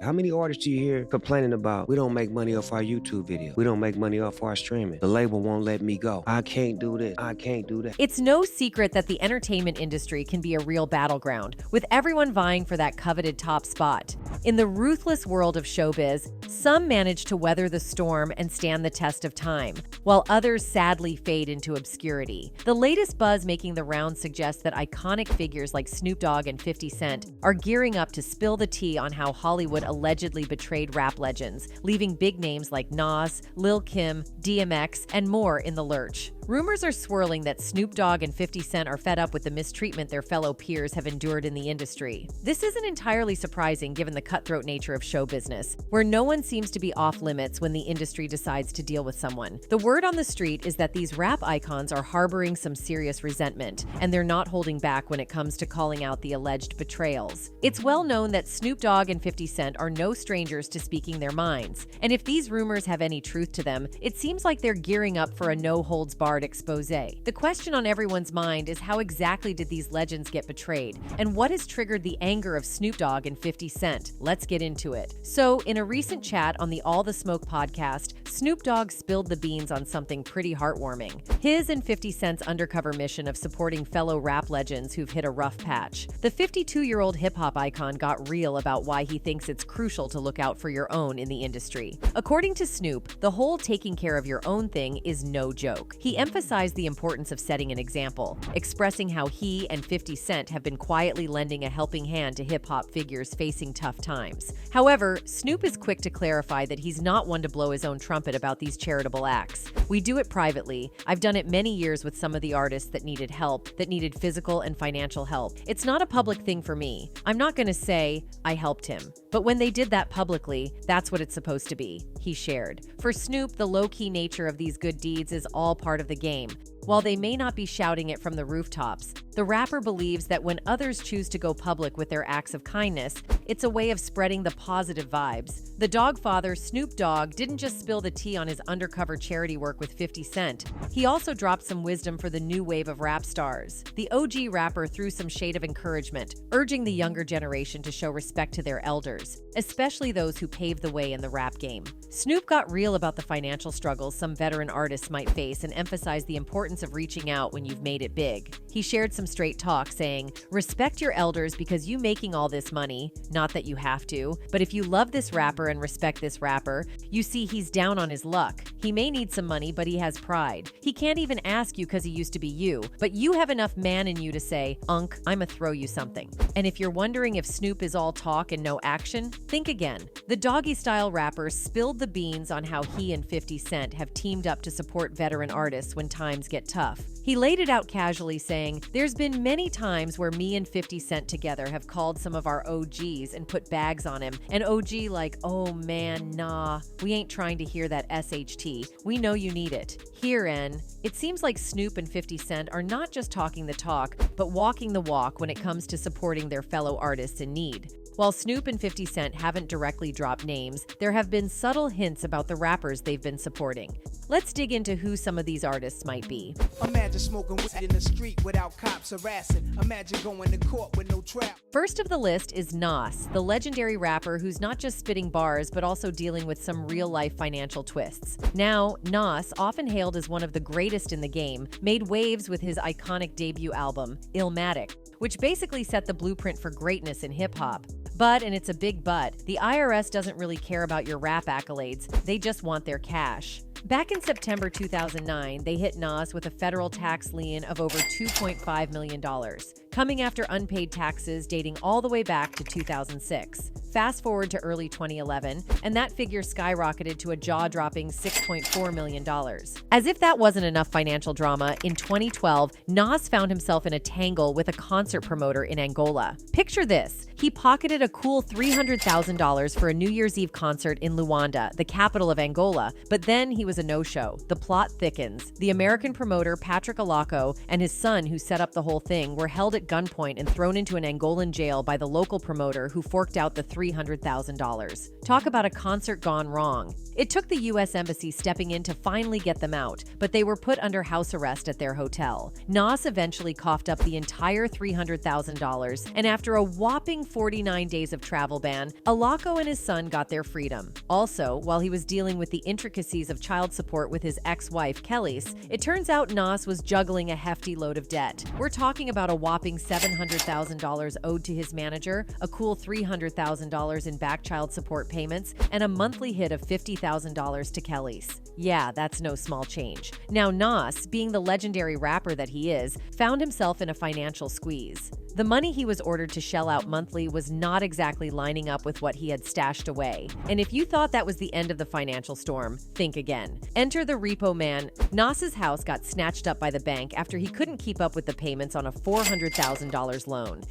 How many artists do you hear complaining about, we don't make money off our YouTube video, we don't make money off our streaming, the label won't let me go, I can't do this, I can't do that? It's no secret that the entertainment industry can be a real battleground, with everyone vying for that coveted top spot. In the ruthless world of showbiz, some manage to weather the storm and stand the test of time, while others sadly fade into obscurity. The latest buzz making the rounds suggests that iconic figures like Snoop Dogg and 50 Cent are gearing up to spill the tea on how Hollywood allegedly betrayed rap legends, leaving big names like Nas, Lil Kim, DMX, and more in the lurch. Rumors are swirling that Snoop Dogg and 50 Cent are fed up with the mistreatment their fellow peers have endured in the industry. This isn't entirely surprising given the cutthroat nature of show business, where no one seems to be off limits when the industry decides to deal with someone. The word on the street is that these rap icons are harboring some serious resentment, and they're not holding back when it comes to calling out the alleged betrayals. It's well known that Snoop Dogg and 50 Cent are no strangers to speaking their minds, and if these rumors have any truth to them, it seems like they're gearing up for a no-holds-barred expose. The question on everyone's mind is, how exactly did these legends get betrayed? And what has triggered the anger of Snoop Dogg and 50 Cent? Let's get into it. So, in a recent chat on the All the Smoke podcast, Snoop Dogg spilled the beans on something pretty heartwarming. His and 50 Cent's undercover mission of supporting fellow rap legends who've hit a rough patch. The 52-year-old hip-hop icon got real about why he thinks it's crucial to look out for your own in the industry. According to Snoop, the whole taking care of your own thing is no joke. He emphasized the importance of setting an example, expressing how he and 50 Cent have been quietly lending a helping hand to hip-hop figures facing tough times. However, Snoop is quick to clarify that he's not one to blow his own trumpet about these charitable acts. We do it privately. I've done it many years with some of the artists that needed help, that needed physical and financial help. It's not a public thing for me. I'm not going to say I helped him. But when they did that publicly, that's what it's supposed to be, he shared. For Snoop, the low-key nature of these good deeds is all part of the game. While they may not be shouting it from the rooftops, the rapper believes that when others choose to go public with their acts of kindness, it's a way of spreading the positive vibes. The Dogg father, Snoop Dogg, didn't just spill the tea on his undercover charity work with 50 Cent. He also dropped some wisdom for the new wave of rap stars. The OG rapper threw some shade of encouragement, urging the younger generation to show respect to their elders, especially those who paved the way in the rap game. Snoop got real about the financial struggles some veteran artists might face and emphasized the importance of reaching out when you've made it big. He shared some straight talk saying, "Respect your elders because you making all this money, not that you have to, but if you love this rapper and respect this rapper, you see he's down on his luck. He may need some money, but he has pride. He can't even ask you because he used to be you, but you have enough man in you to say, Unc, I'ma throw you something." And if you're wondering if Snoop is all talk and no action, think again. The doggy-style rapper spilled the beans on how he and 50 Cent have teamed up to support veteran artists when times get tough. He laid it out casually saying, "There's been many times where me and 50 Cent together have called some of our OGs and put bags on him. An OG like, oh man, nah, we ain't trying to hear that SHT. We know you need it. Here, N." It seems like Snoop and 50 Cent are not just talking the talk, but walking the walk when it comes to supporting their fellow artists in need. While Snoop and 50 Cent haven't directly dropped names, there have been subtle hints about the rappers they've been supporting. Let's dig into who some of these artists might be. Imagine smoking weed in the street without cops harassing. Imagine going to court with no trap. First of the list is Nas, the legendary rapper who's not just spitting bars but also dealing with some real-life financial twists. Now, Nas, often hailed as one of the greatest in the game, made waves with his iconic debut album, Illmatic, which basically set the blueprint for greatness in hip-hop. But, and it's a big but, the IRS doesn't really care about your rap accolades, they just want their cash. Back in September 2009, they hit Nas with a federal tax lien of over $2.5 million, coming after unpaid taxes dating all the way back to 2006. Fast forward to early 2011, and that figure skyrocketed to a jaw-dropping $6.4 million. As if that wasn't enough financial drama, in 2012, Nas found himself in a tangle with a concert promoter in Angola. Picture this. He pocketed a cool $300,000 for a New Year's Eve concert in Luanda, the capital of Angola, but then he was a no-show. The plot thickens. The American promoter, Patrick Alaco, and his son, who set up the whole thing, were held at gunpoint and thrown into an Angolan jail by the local promoter who forked out the $300,000. Talk about a concert gone wrong. It took the U.S. Embassy stepping in to finally get them out, but they were put under house arrest at their hotel. Nas eventually coughed up the entire $300,000, and after a whopping 49 days of travel ban, Alako and his son got their freedom. Also, while he was dealing with the intricacies of child support with his ex-wife, Kellys, it turns out Nas was juggling a hefty load of debt. We're talking about a whopping $700,000 owed to his manager, a cool $300,000 in back child support payments, and a monthly hit of $50,000 to Kellys. Yeah, that's no small change. Now Nas, being the legendary rapper that he is, found himself in a financial squeeze. The money he was ordered to shell out monthly was not exactly lining up with what he had stashed away. And if you thought that was the end of the financial storm, think again. Enter the repo man. Nas's house got snatched up by the bank after he couldn't keep up with the payments on a $400,000 loan.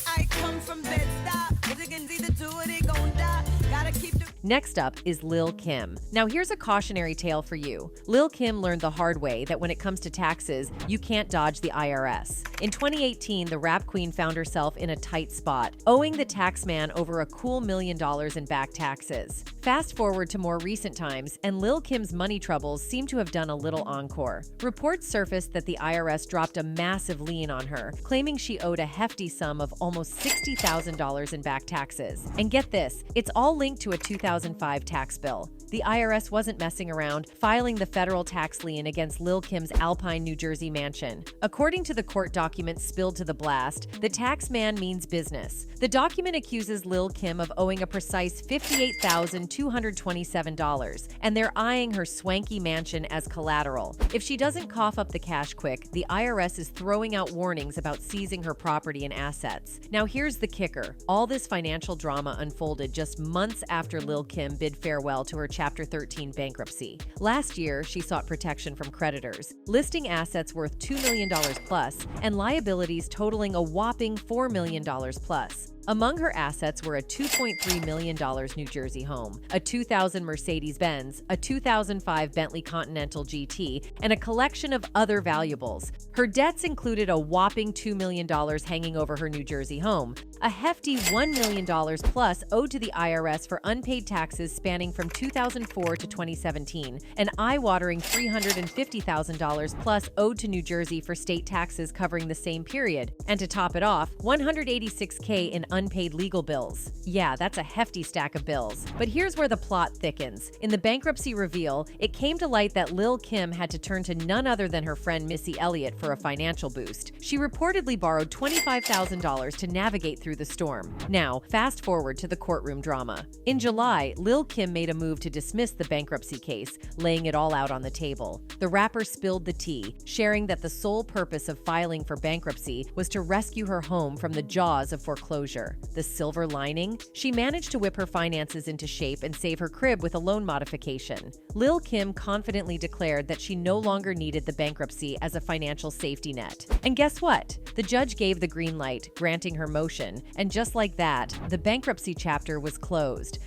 I come from Bed-Stuy, as you can see the two of they gon' die. Gotta keep the Next up is Lil Kim. Now here's a cautionary tale for you. Lil Kim learned the hard way that when it comes to taxes, you can't dodge the IRS. In 2018, the rap queen found herself in a tight spot, owing the tax man over a cool $1 million in back taxes. Fast forward to more recent times, and Lil Kim's money troubles seem to have done a little encore. Reports surfaced that the IRS dropped a massive lien on her, claiming she owed a hefty sum of almost $60,000 in back taxes. And get this, it's all linked to a 2005 tax bill. The IRS wasn't messing around, filing the federal tax lien against Lil Kim's Alpine, New Jersey mansion. According to the court documents spilled to the blast, the tax man means business. The document accuses Lil Kim of owing a precise $58,227, and they're eyeing her swanky mansion as collateral. If she doesn't cough up the cash quick, the IRS is throwing out warnings about seizing her property and assets. Now here's the kicker. All this financial drama unfolded just months after Lil Kim bid farewell to her Chapter 13 bankruptcy. Last year, she sought protection from creditors, listing assets worth $2 million plus and liabilities totaling a whopping $4 million plus. Among her assets were a $2.3 million New Jersey home, a 2000 Mercedes-Benz, a 2005 Bentley Continental GT, and a collection of other valuables. Her debts included a whopping $2 million hanging over her New Jersey home, a hefty $1 million plus owed to the IRS for unpaid taxes spanning from 2004 to 2017, an eye-watering $350,000 plus owed to New Jersey for state taxes covering the same period, and to top it off, $186K in unpaid legal bills. Yeah, that's a hefty stack of bills. But here's where the plot thickens. In the bankruptcy reveal, it came to light that Lil Kim had to turn to none other than her friend Missy Elliott for a financial boost. She reportedly borrowed $25,000 to navigate through the storm. Now, fast forward to the courtroom drama. In July, Lil Kim made a move to dismiss the bankruptcy case, laying it all out on the table. The rapper spilled the tea, sharing that the sole purpose of filing for bankruptcy was to rescue her home from the jaws of foreclosure. The silver lining? She managed to whip her finances into shape and save her crib with a loan modification. Lil Kim confidently declared that she no longer needed the bankruptcy as a financial safety net. And guess what? The judge gave the green light, granting her motion, and just like that, the bankruptcy chapter was closed.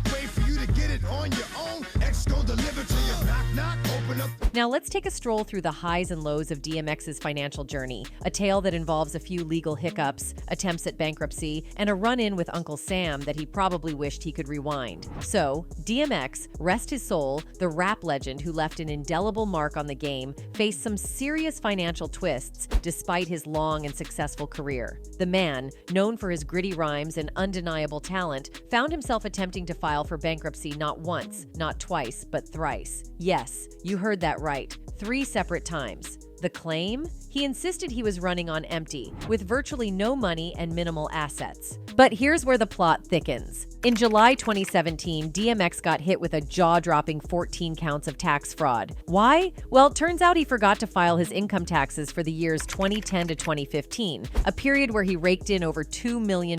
Wait for you to get it on your own. X gon' deliver to you. Knock, knock, open up. Now let's take a stroll through the highs and lows of DMX's financial journey, a tale that involves a few legal hiccups, attempts at bankruptcy, and a run-in with Uncle Sam that he probably wished he could rewind. So, DMX, rest his soul, the rap legend who left an indelible mark on the game, faced some serious financial twists despite his long and successful career. The man, known for his gritty rhymes and undeniable talent, found himself attempting to file for bankruptcy not once, not twice, but thrice. Yes, you heard that right, 3 separate times. The claim? He insisted he was running on empty, with virtually no money and minimal assets. But here's where the plot thickens. In July 2017, DMX got hit with a jaw-dropping 14 counts of tax fraud. Why? Well, it turns out he forgot to file his income taxes for the years 2010 to 2015, a period where he raked in over $2 million.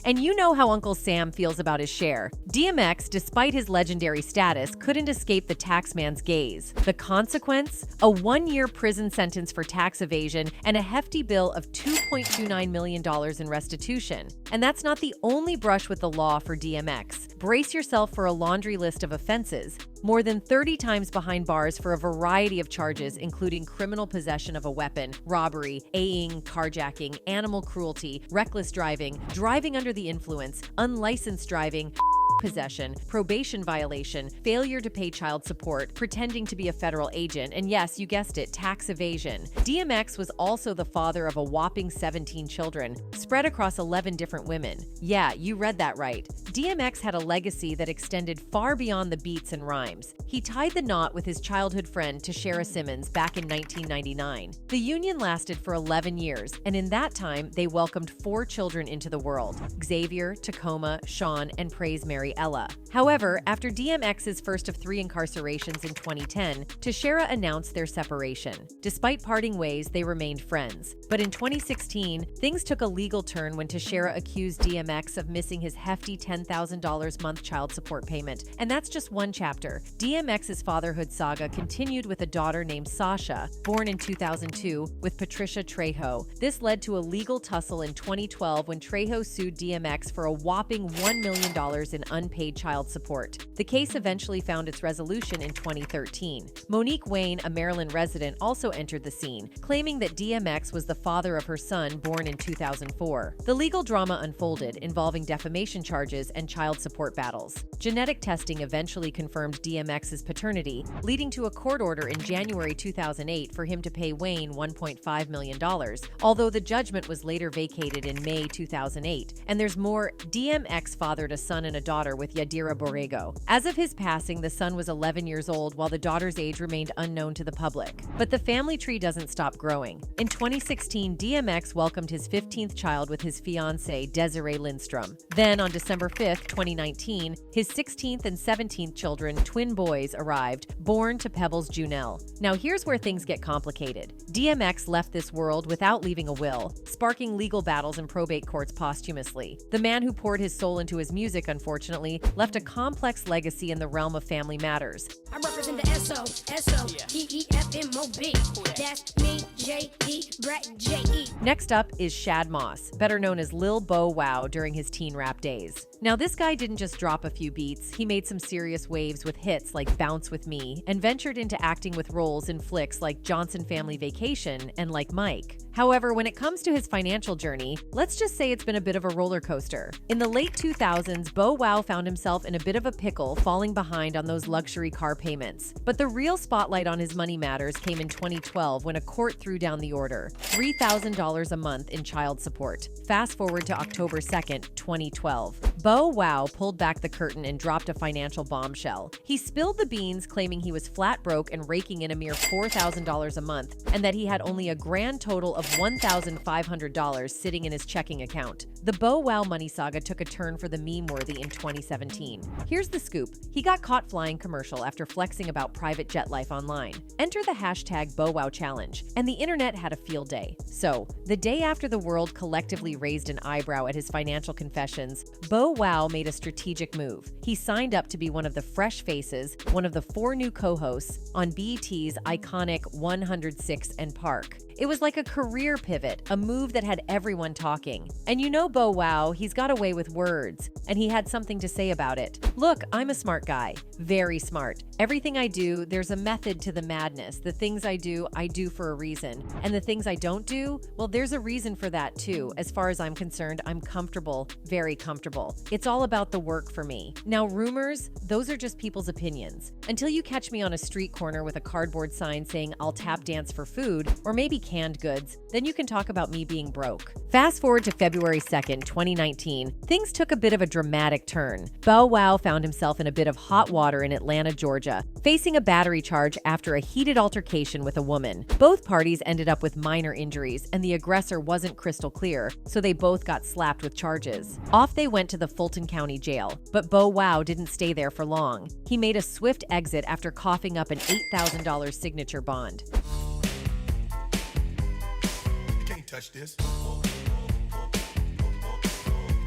And you know how Uncle Sam feels about his share. DMX, despite his legendary status, couldn't escape the taxman's gaze. The consequence? A 1-year prison sentence for tax evasion and a hefty bill of $2.29 million in restitution. And that's not the only brush with the law for DMX. Brace yourself for a laundry list of offenses. More than 30 times behind bars for a variety of charges, including criminal possession of a weapon, robbery, A-ing, carjacking, animal cruelty, reckless driving, driving under the influence, unlicensed driving, possession, probation violation, failure to pay child support, pretending to be a federal agent, and yes, you guessed it, tax evasion. DMX was also the father of a whopping 17 children, spread across 11 different women. Yeah, you read that right. DMX had a legacy that extended far beyond the beats and rhymes. He tied the knot with his childhood friend Tashara Simmons back in 1999. The union lasted for 11 years, and in that time, they welcomed 4 children into the world: Xavier, Tacoma, Sean, and Praise Mary Ella. However, after DMX's first of 3 incarcerations in 2010, Tashara announced their separation. Despite parting ways, they remained friends. But in 2016, things took a legal turn when Tashara accused DMX of missing his hefty $10,000 month child support payment. And that's just one chapter. DMX's fatherhood saga continued with a daughter named Sasha, born in 2002, with Patricia Trejo. This led to a legal tussle in 2012 when Trejo sued DMX for a whopping $1 million in unpaid child support. The case eventually found its resolution in 2013. Monique Wayne, a Maryland resident, also entered the scene, claiming that DMX was the father of her son, born in 2004. The legal drama unfolded, involving defamation charges and child support battles. Genetic testing eventually confirmed DMX's paternity, leading to a court order in January 2008 for him to pay Wayne $1.5 million, although the judgment was later vacated in May 2008. And there's more. DMX fathered a son and a daughter with Yadira Borrego. As of his passing, the son was 11 years old, while the daughter's age remained unknown to the public. But the family tree doesn't stop growing. In 2016, DMX welcomed his 15th child with his fiancée, Desiree Lindstrom. Then, on December 5, 2019, his 16th and 17th children, twin boys, arrived, born to Pebbles Junell. Now here's where things get complicated. DMX left this world without leaving a will, sparking legal battles in probate courts posthumously. The man who poured his soul into his music, unfortunately, left a complex legacy in the realm of family matters. I represent the S-O-S-O-D-E-F-M-O-B. That's me, J-D, Brett, J-E. Next up is Shad Moss, better known as Lil Bow Wow during his teen rap days. Now, this guy didn't just drop a few beats, he made some serious waves with hits like Bounce With Me, and ventured into acting with roles in flicks like Johnson Family Vacation and Like Mike. However, when it comes to his financial journey, let's just say it's been a bit of a roller coaster. In the late 2000s, Bow Wow found himself in a bit of a pickle, falling behind on those luxury car payments. But the real spotlight on his money matters came in 2012 when a court threw down the order: $3,000 a month in child support. Fast forward to October 2nd, 2012. Bow Wow pulled back the curtain and dropped a financial bombshell. He spilled the beans, claiming he was flat broke and raking in a mere $4,000 a month, and that he had only a grand total of $1,500 sitting in his checking account. The Bow Wow money saga took a turn for the meme-worthy in 2017. Here's the scoop. He got caught flying commercial after flexing about private jet life online. Enter the hashtag Bow Wow Challenge, and the internet had a field day. So, the day after the world collectively raised an eyebrow at his financial confessions, Bow Wow made a strategic move. He signed up to be one of the fresh faces, one of the 4 new co-hosts on BET's iconic 106 and Park. It was like a career pivot, a move that had everyone talking. And you know Bow Wow, he's got a way with words, and he had something to say about it. Look, I'm a smart guy. Very smart. Everything I do, there's a method to the madness. The things I do for a reason. And the things I don't do, well, there's a reason for that too. As far as I'm concerned, I'm comfortable, very comfortable. It's all about the work for me. Now, rumors, those are just people's opinions. Until you catch me on a street corner with a cardboard sign saying I'll tap dance for food, or maybe canned goods, then you can talk about me being broke. Fast forward to February 2nd, 2019, things took a bit of a dramatic turn. Bow Wow found himself in a bit of hot water in Atlanta, Georgia, facing a battery charge after a heated altercation with a woman. Both parties ended up with minor injuries, and the aggressor wasn't crystal clear, so they both got slapped with charges. Off they went to the Fulton County Jail, but Bow Wow didn't stay there for long. He made a swift exit after coughing up an $8,000 signature bond. Touch this.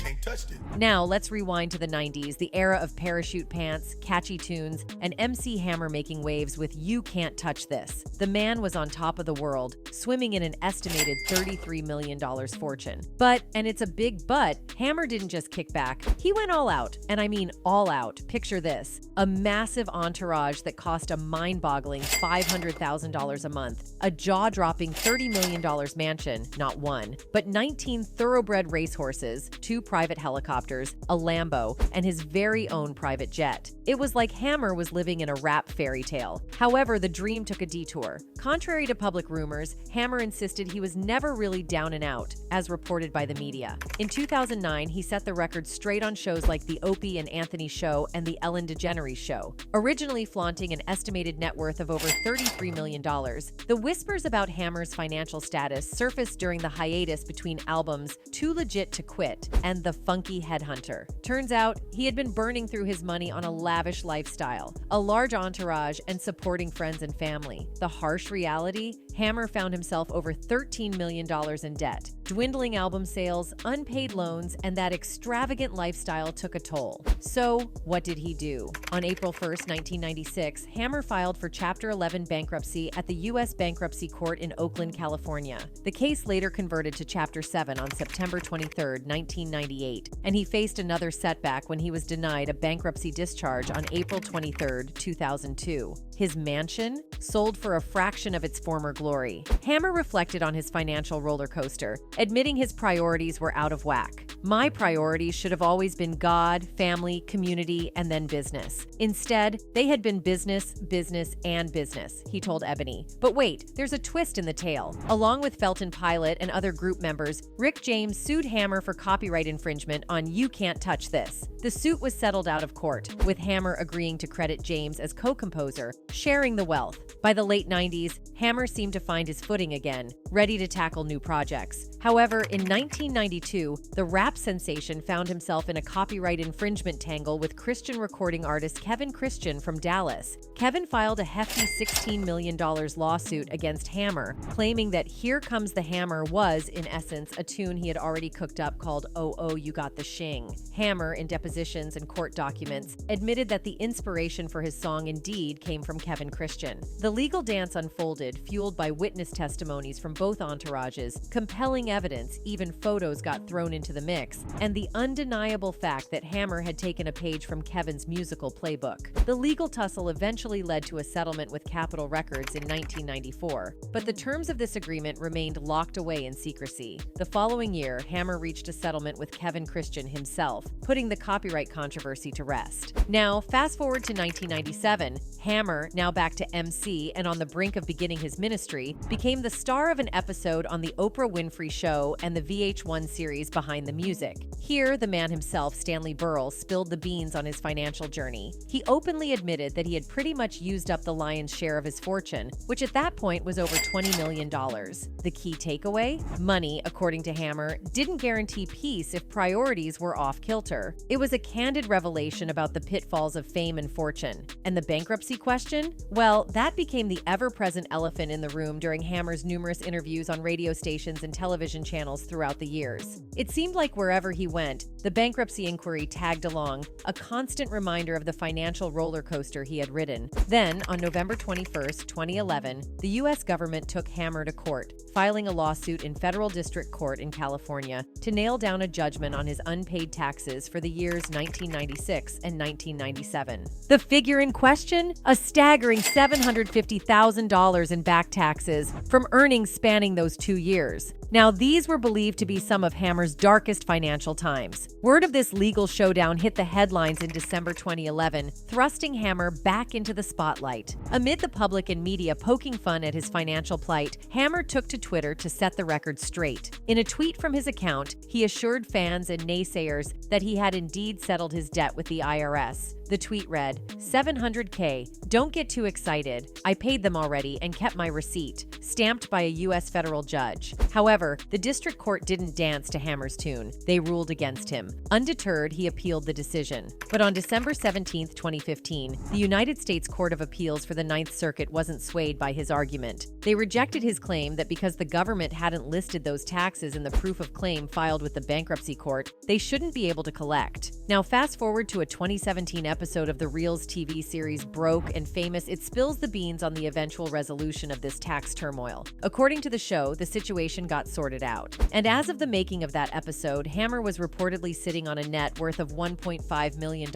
Can't touched it. Now, let's rewind to the 90s, the era of parachute pants, catchy tunes, and MC Hammer making waves with You Can't Touch This. The man was on top of the world, swimming in an estimated $33 million fortune. But, and it's a big but, Hammer didn't just kick back. He went all out, and I mean all out. Picture this: a massive entourage that cost a mind-boggling $500,000 a month, a jaw-dropping $30 million mansion, not one, but 19 thoroughbred racehorses, 2 private helicopters, a Lambo, and his very own private jet. It was like Hammer was living in a rap fairy tale. However, the dream took a detour. Contrary to public rumors, Hammer insisted he was never really down and out, as reported by the media. In 2009, he set the record straight on shows like The Opie and Anthony Show and The Ellen DeGeneres Show, originally flaunting an estimated net worth of over $33 million. The whispers about Hammer's financial status surfaced during the hiatus between albums Too Legit to Quit and The Funky Headhunter. Turns out, he had been burning through his money on a lavish lifestyle, a large entourage, and supporting friends and family. The harsh reality? Hammer found himself over $13 million in debt. Dwindling album sales, unpaid loans, and that extravagant lifestyle took a toll. So, what did he do? On April 1st, 1996, Hammer filed for Chapter 11 bankruptcy at the U.S. Bankruptcy Court in Oakland, California. The case later converted to Chapter 7 on September 23rd, 1998, and he faced another setback when he was denied a bankruptcy discharge on April 23rd, 2002. His mansion sold for a fraction of its former glory. Hammer reflected on his financial roller coaster, admitting his priorities were out of whack. My priorities should have always been God, family, community, and then business. Instead, they had been business, business, and business, he told Ebony. But wait, there's a twist in the tale. Along with Felton Pilot and other group members, Rick James sued Hammer for copyright infringement on You Can't Touch This. The suit was settled out of court, with Hammer agreeing to credit James as co-composer, sharing the wealth. By the late 90s, Hammer seemed to find his footing again, ready to tackle new projects. However, in 1992, the rap sensation found himself in a copyright infringement tangle with Christian recording artist Kevin Christian from Dallas. Kevin filed a hefty $16 million lawsuit against Hammer, claiming that Here Comes the Hammer was, in essence, a tune he had already cooked up called Oh Oh You Got the Shing. Hammer, in depositions and court documents, admitted that the inspiration for his song indeed came from Kevin Christian. The legal dance unfolded, fueled by witness testimonies from both entourages, compelling evidence, even photos got thrown into the mix, and the undeniable fact that Hammer had taken a page from Kevin's musical playbook. The legal tussle eventually led to a settlement with Capitol Records in 1994, but the terms of this agreement remained locked away in secrecy. The following year, Hammer reached a settlement with Kevin Christian himself, putting the copyright controversy to rest. Now, fast forward to 1997, Hammer, now back to MC and on the brink of beginning his ministry, became the star of an episode on The Oprah Winfrey Show and the VH1 series Behind the Music. Here, the man himself, Stanley Burrell, spilled the beans on his financial journey. He openly admitted that he had pretty much used up the lion's share of his fortune, which at that point was over $20 million. The key takeaway? Money, according to Hammer, didn't guarantee peace if priorities were off kilter. It was a candid revelation about the pitfalls of fame and fortune. And the bankruptcy question? Well, that became the ever-present elephant in the room during Hammer's numerous interviews on radio stations and television channels throughout the years. It seemed like wherever he went, the bankruptcy inquiry tagged along, a constant reminder of the financial roller coaster he had ridden. Then, on November 21st, 2011, the U.S. government took Hammer to court, filing a lawsuit in federal district court in California to nail down a judgment on his unpaid taxes for the years 1996 and 1997. The figure in question? A staggering $750,000 in back taxes from earnings spanning those 2 years. Now, these were believed to be some of Hammer's darkest financial times. Word of this legal showdown hit the headlines in December 2011, thrusting Hammer back into the spotlight. Amid the public and media poking fun at his financial plight, Hammer took to Twitter to set the record straight. In a tweet from his account, he assured fans and naysayers that he had indeed settled his debt with the IRS. The tweet read, $700K, don't get too excited. I paid them already and kept my receipt, stamped by a U.S. federal judge. However, However, the district court didn't dance to Hammer's tune. They ruled against him. Undeterred, he appealed the decision. But on December 17, 2015, the United States Court of Appeals for the Ninth Circuit wasn't swayed by his argument. They rejected his claim that because the government hadn't listed those taxes in the proof of claim filed with the bankruptcy court, they shouldn't be able to collect. Now, fast forward to a 2017 episode of the Reelz TV series Broke and Famous. It spills the beans on the eventual resolution of this tax turmoil. According to the show, the situation got sorted out. And as of the making of that episode, Hammer was reportedly sitting on a net worth of $1.5 million.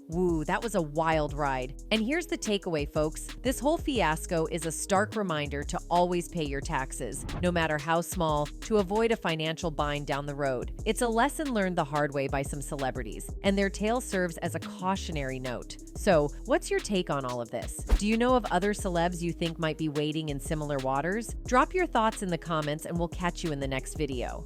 Woo, that was a wild ride. And here's the takeaway, folks. This whole fiasco is a stark reminder to always pay your taxes, no matter how small, to avoid a financial bind down the road. It's a lesson learned the hard way by some celebrities, and their tale serves as a cautionary note. So, what's your take on all of this? Do you know of other celebs you think might be wading in similar waters? Drop your thoughts in the comments and we'll catch you in the next video.